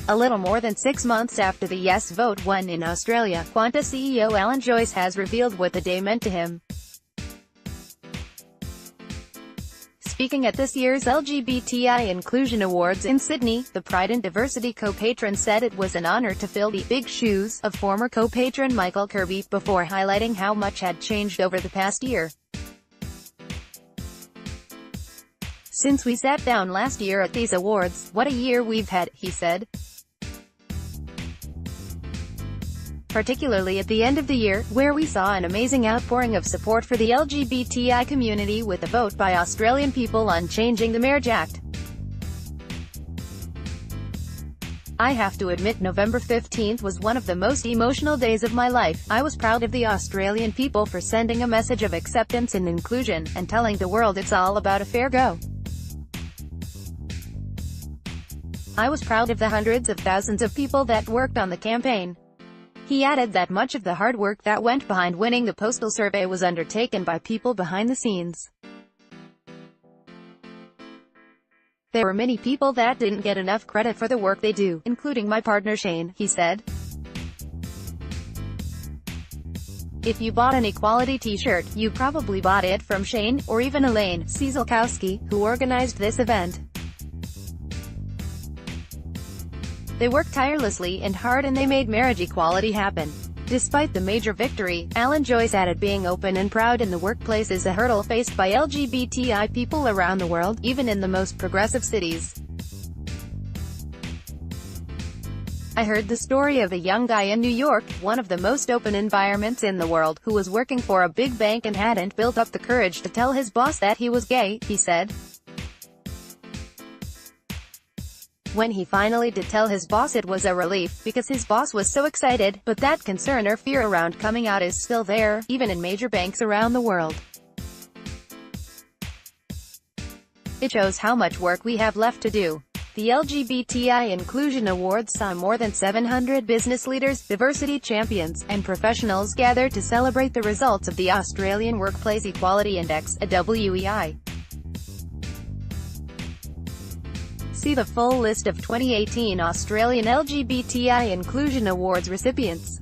A little more than 6 months after the yes vote won in Australia, Qantas CEO Alan Joyce has revealed what the day meant to him. Speaking at this year's LGBTI Inclusion Awards in Sydney, the Pride and Diversity co-patron said it was an honour to fill the big shoes of former co-patron Michael Kirby, before highlighting how much had changed over the past year. "Since we sat down last year at these awards, what a year we've had," he said. "Particularly at the end of the year, where we saw an amazing outpouring of support for the LGBTI community with a vote by Australian people on changing the Marriage Act. I have to admit November 15th was one of the most emotional days of my life. I was proud of the Australian people for sending a message of acceptance and inclusion, and telling the world it's all about a fair go. I was proud of the hundreds of thousands of people that worked on the campaign." He added that much of the hard work that went behind winning the postal survey was undertaken by people behind the scenes. "There were many people that didn't get enough credit for the work they do, including my partner Shane," he said. "If you bought an equality t-shirt, you probably bought it from Shane, or even Elaine Cieselkowski, who organized this event. They worked tirelessly and hard, and they made marriage equality happen." Despite the major victory, Alan Joyce added being open and proud in the workplace is a hurdle faced by LGBTI people around the world, even in the most progressive cities. "I heard the story of a young guy in New York, one of the most open environments in the world, who was working for a big bank and hadn't built up the courage to tell his boss that he was gay," he said. "When he finally did tell his boss, it was a relief, because his boss was so excited, but that concern or fear around coming out is still there, even in major banks around the world. It shows how much work we have left to do." The LGBTI Inclusion Awards saw more than 700 business leaders, diversity champions, and professionals gather to celebrate the results of the Australian Workplace Equality Index, a WEI. See the full list of 2018 Australian LGBTI Inclusion Awards recipients.